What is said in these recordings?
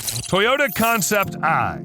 Toyota Concept I.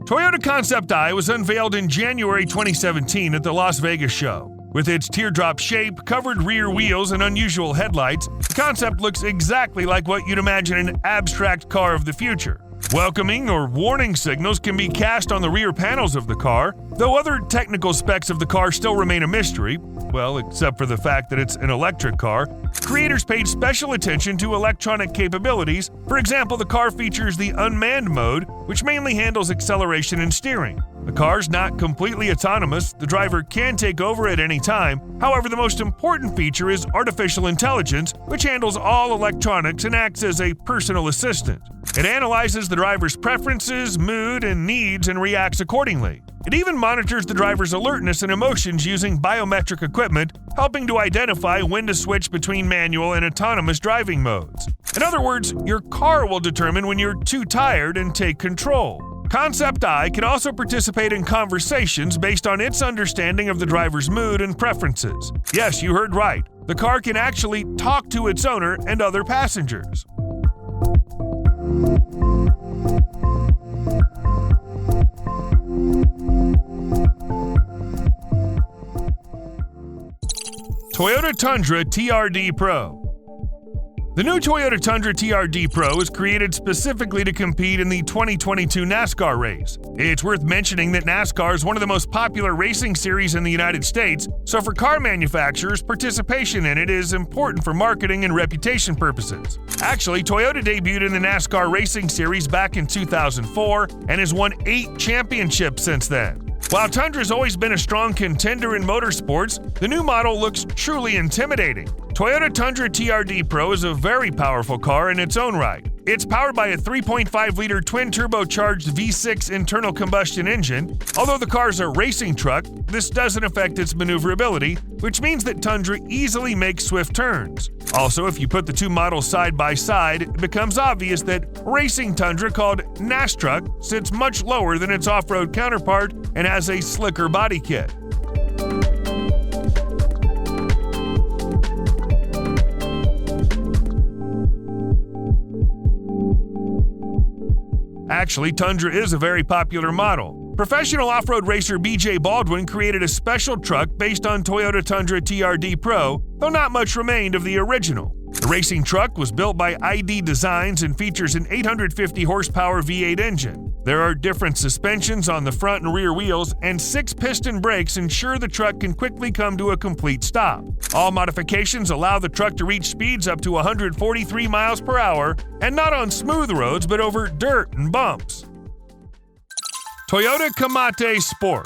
Toyota Concept I was unveiled in January 2017 at the Las Vegas show. With its teardrop shape, covered rear wheels, and unusual headlights, the concept looks exactly like what you'd imagine an abstract car of the future. Welcoming or warning signals can be cast on the rear panels of the car, though other technical specs of the car still remain a mystery, well, except for the fact that it's an electric car. Creators paid special attention to electronic capabilities. For example, the car features the unmanned mode, which mainly handles acceleration and steering. The car's not completely autonomous, the driver can take over at any time. However, the most important feature is artificial intelligence, which handles all electronics and acts as a personal assistant. It analyzes the driver's preferences, mood, and needs and reacts accordingly. It even monitors the driver's alertness and emotions using biometric equipment, helping to identify when to switch between manual and autonomous driving modes. In other words, your car will determine when you're too tired and take control. Concept I can also participate in conversations based on its understanding of the driver's mood and preferences. Yes, you heard right. The car can actually talk to its owner and other passengers. Toyota Tundra TRD Pro. The new Toyota Tundra TRD Pro is created specifically to compete in the 2022 NASCAR race. It's worth mentioning that NASCAR is one of the most popular racing series in the United States, so for car manufacturers, participation in it is important for marketing and reputation purposes. Actually, Toyota debuted in the NASCAR racing series back in 2004 and has won 8 championships since then. While Tundra's always been a strong contender in motorsports, the new model looks truly intimidating. Toyota Tundra TRD Pro is a very powerful car in its own right. It's powered by a 3.5-liter twin-turbocharged V6 internal combustion engine. Although the car's a racing truck, this doesn't affect its maneuverability, which means that Tundra easily makes swift turns. Also, if you put the two models side by side, it becomes obvious that racing Tundra, called Nastruck, sits much lower than its off-road counterpart and has a slicker body kit. Actually, Tundra is a very popular model. Professional off-road racer BJ Baldwin created a special truck based on Toyota Tundra TRD Pro, though not much remained of the original. The racing truck was built by ID Designs and features an 850 horsepower V8 engine. There are different suspensions on the front and rear wheels, and 6-piston brakes ensure the truck can quickly come to a complete stop. All modifications allow the truck to reach speeds up to 143 miles per hour, and not on smooth roads but over dirt and bumps. Toyota Camatte Sport.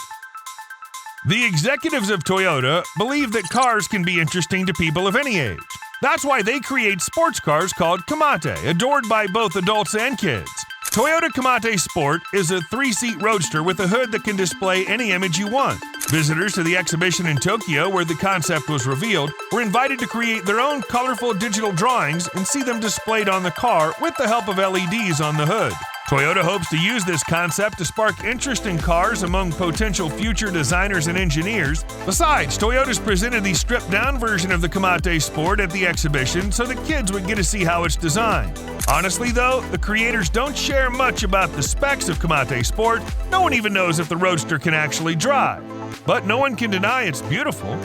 The executives of Toyota believe that cars can be interesting to people of any age. That's why they create sports cars called Camatte, adored by both adults and kids. Toyota Camatte Sport is a 3-seat roadster with a hood that can display any image you want. Visitors to the exhibition in Tokyo, where the concept was revealed, were invited to create their own colorful digital drawings and see them displayed on the car with the help of LEDs on the hood. Toyota hopes to use this concept to spark interest in cars among potential future designers and engineers. Besides, Toyota's presented the stripped-down version of the Camatte Sport at the exhibition so the kids would get to see how it's designed. Honestly, though, the creators don't share much about the specs of Camatte Sport. No one even knows if the roadster can actually drive. But no one can deny it's beautiful.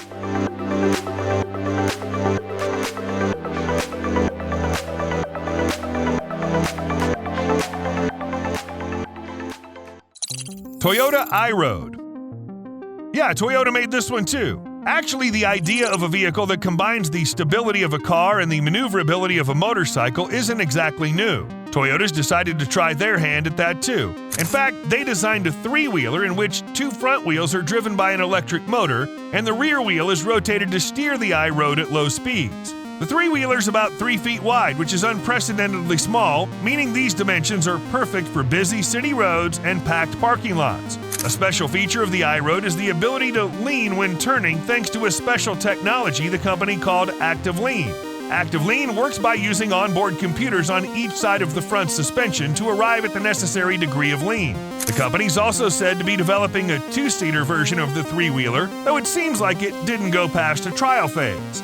Toyota iRoad. Yeah, Toyota made this one too. Actually, the idea of a vehicle that combines the stability of a car and the maneuverability of a motorcycle isn't exactly new. Toyota's decided to try their hand at that too. In fact, they designed a 3-wheeler in which 2 front wheels are driven by an electric motor, and the rear wheel is rotated to steer the iRoad at low speeds. The 3-wheeler is about 3 feet wide, which is unprecedentedly small, meaning these dimensions are perfect for busy city roads and packed parking lots. A special feature of the iRoad is the ability to lean when turning thanks to a special technology the company called Active Lean. Active Lean works by using onboard computers on each side of the front suspension to arrive at the necessary degree of lean. The company's also said to be developing a 2-seater version of the 3-wheeler, though it seems like it didn't go past a trial phase.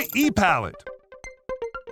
Toyota e-Palette.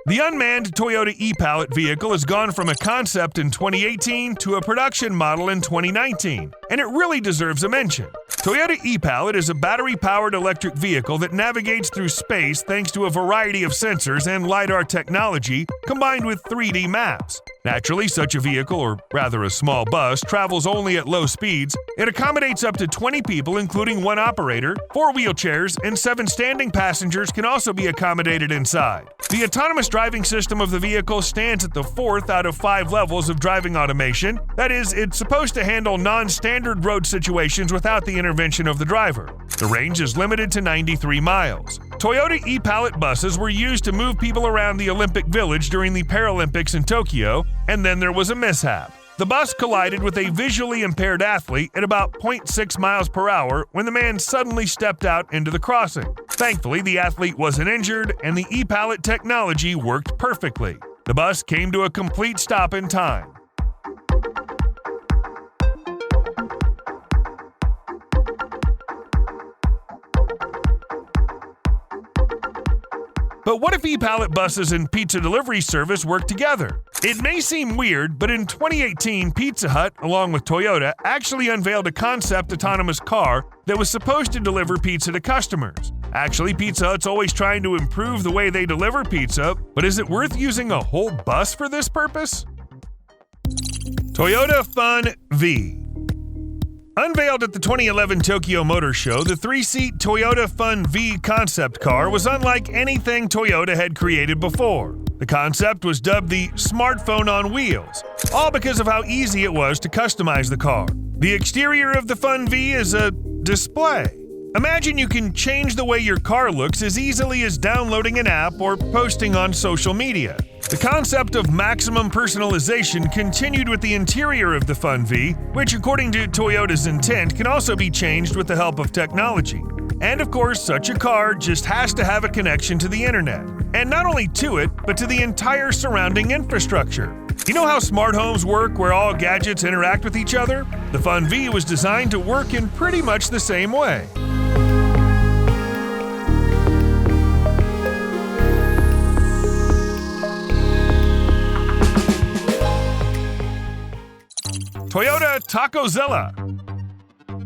The unmanned Toyota e-Palette vehicle has gone from a concept in 2018 to a production model in 2019, and it really deserves a mention. Toyota e-Palette is a battery-powered electric vehicle that navigates through space thanks to a variety of sensors and LiDAR technology combined with 3D maps. Naturally, such a vehicle, or rather a small bus, travels only at low speeds. It accommodates up to 20 people, including one operator. 4 wheelchairs and 7 standing passengers can also be accommodated inside. The autonomous driving system of the vehicle stands at the 4th out of 5 levels of driving automation. That is, it's supposed to handle non-standard road situations without the intervention of the driver. The range is limited to 93 miles. Toyota e-Palette buses were used to move people around the Olympic Village during the Paralympics in Tokyo, and then there was a mishap. The bus collided with a visually impaired athlete at about 0.6 miles per hour when the man suddenly stepped out into the crossing. Thankfully, the athlete wasn't injured, and the e-Palette technology worked perfectly. The bus came to a complete stop in time. But what if e-Palette buses and pizza delivery service work together? It may seem weird, but in 2018, Pizza Hut, along with Toyota, actually unveiled a concept autonomous car that was supposed to deliver pizza to customers. Actually, Pizza Hut's always trying to improve the way they deliver pizza, but is it worth using a whole bus for this purpose? Toyota Fun Vii. Unveiled at the 2011 Tokyo Motor Show, the 3-seat Toyota Fun Vii concept car was unlike anything Toyota had created before. The concept was dubbed the smartphone on wheels, all because of how easy it was to customize the car. The exterior of the Fun Vii is a display. Imagine you can change the way your car looks as easily as downloading an app or posting on social media. The concept of maximum personalization continued with the interior of the Fun Vii, which according to Toyota's intent can also be changed with the help of technology. And of course, such a car just has to have a connection to the internet. And not only to it, but to the entire surrounding infrastructure. You know how smart homes work where all gadgets interact with each other? The Fun Vii was designed to work in pretty much the same way. Toyota TacoZilla.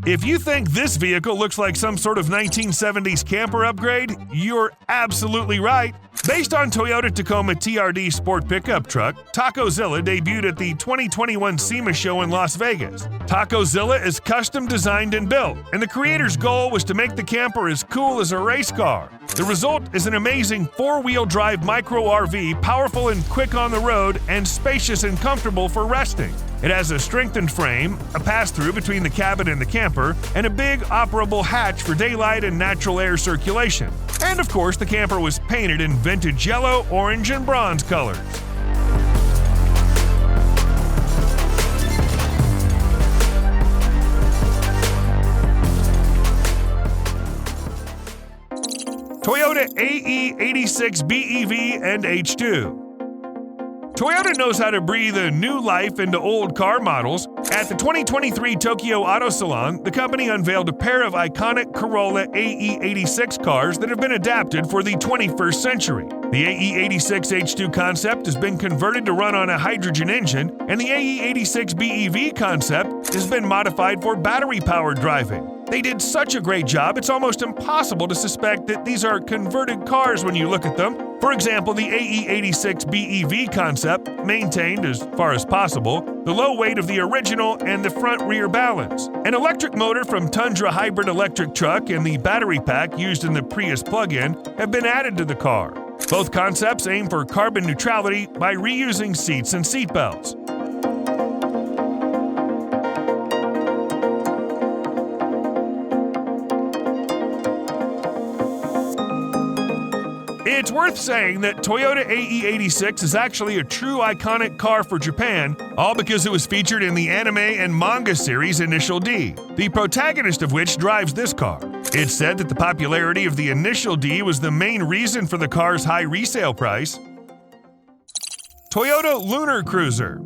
If you think this vehicle looks like some sort of 1970s camper upgrade, you're absolutely right. Based on Toyota Tacoma TRD sport pickup truck, TacoZilla debuted at the 2021 SEMA show in Las Vegas. TacoZilla is custom designed and built, and the creator's goal was to make the camper as cool as a race car. The result is an amazing 4-wheel drive micro RV, powerful and quick on the road, and spacious and comfortable for resting. It has a strengthened frame, a pass-through between the cabin and the camper, and a big operable hatch for daylight and natural air circulation. And of course, the camper was painted in vintage yellow, orange, and bronze colors. Toyota AE86 BEV and H2. Toyota knows how to breathe a new life into old car models. At the 2023 Tokyo Auto Salon, the company unveiled a pair of iconic Corolla AE86 cars that have been adapted for the 21st century. The AE86 H2 concept has been converted to run on a hydrogen engine, and the AE86 BEV concept has been modified for battery-powered driving. They did such a great job, it's almost impossible to suspect that these are converted cars when you look at them. For example, the AE86 BEV concept maintained, as far as possible, the low weight of the original and the front-rear balance. An electric motor from Tundra hybrid electric truck and the battery pack used in the Prius plug-in have been added to the car. Both concepts aim for carbon neutrality by reusing seats and seatbelts. It's worth saying that Toyota AE86 is actually a true iconic car for Japan, all because it was featured in the anime and manga series Initial D, the protagonist of which drives this car. It's said that the popularity of the Initial D was the main reason for the car's high resale price. Toyota Lunar Cruiser.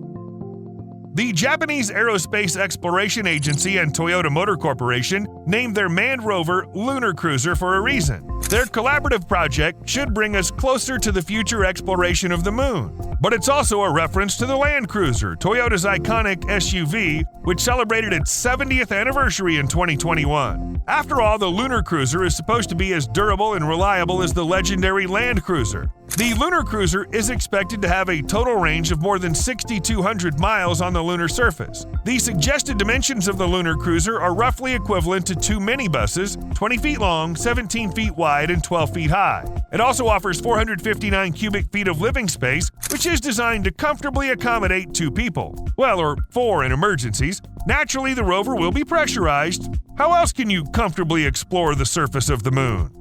The Japanese Aerospace Exploration Agency and Toyota Motor Corporation named their manned rover Lunar Cruiser for a reason. Their collaborative project should bring us closer to the future exploration of the moon. But it's also a reference to the Land Cruiser, Toyota's iconic SUV, which celebrated its 70th anniversary in 2021. After all, the Lunar Cruiser is supposed to be as durable and reliable as the legendary Land Cruiser. The Lunar Cruiser is expected to have a total range of more than 6,200 miles on the lunar surface. The suggested dimensions of the Lunar Cruiser are roughly equivalent to 2 minibuses, 20 feet long, 17 feet wide, and 12 feet high. It also offers 459 cubic feet of living space, which is designed to comfortably accommodate 2 people. Well, or 4 in emergencies. Naturally, the rover will be pressurized. How else can you comfortably explore the surface of the moon?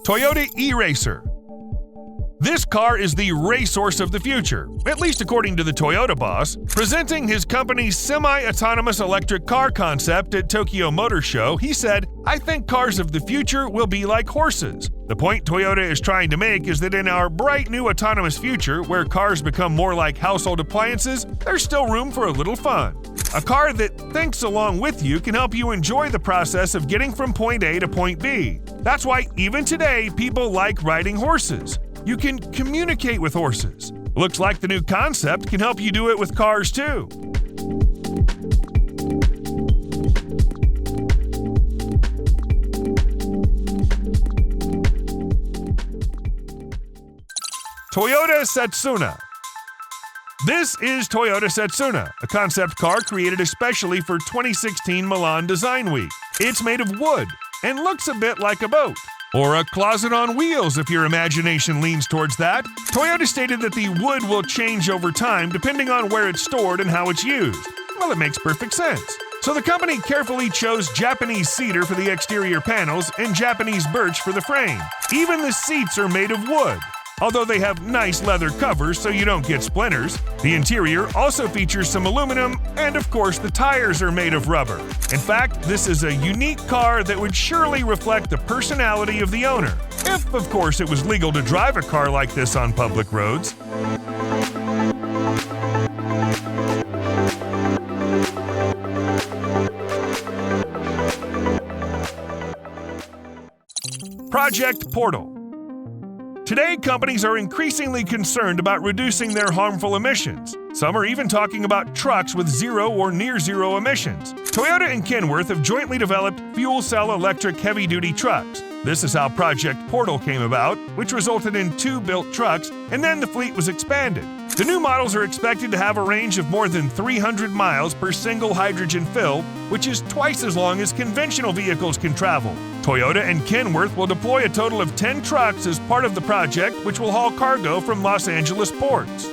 Toyota e-Racer. This car is the racehorse of the future, at least according to the Toyota boss. Presenting his company's semi-autonomous electric car concept at Tokyo Motor Show, he said, "I think cars of the future will be like horses." The point Toyota is trying to make is that in our bright new autonomous future, where cars become more like household appliances, there's still room for a little fun. A car that thinks along with you can help you enjoy the process of getting from point A to point B. That's why even today, people like riding horses. You can communicate with horses. Looks like the new concept can help you do it with cars too. Toyota Setsuna. This is Toyota Setsuna, a concept car created especially for 2016 Milan Design Week. It's made of wood and looks a bit like a boat. Or a closet on wheels if your imagination leans towards that. Toyota stated that the wood will change over time depending on where it's stored and how it's used. Well, it makes perfect sense. So the company carefully chose Japanese cedar for the exterior panels and Japanese birch for the frame. Even the seats are made of wood, although they have nice leather covers so you don't get splinters. The interior also features some aluminum, and of course the tires are made of rubber. In fact, this is a unique car that would surely reflect the personality of the owner, if of course it was legal to drive a car like this on public roads. Project Portal. Today, companies are increasingly concerned about reducing their harmful emissions. Some are even talking about trucks with zero or near-zero emissions. Toyota and Kenworth have jointly developed fuel cell electric heavy-duty trucks. This is how Project Portal came about, which resulted in 2 built trucks, and then the fleet was expanded. The new models are expected to have a range of more than 300 miles per single hydrogen fill, which is twice as long as conventional vehicles can travel. Toyota and Kenworth will deploy a total of 10 trucks as part of the project, which will haul cargo from Los Angeles ports.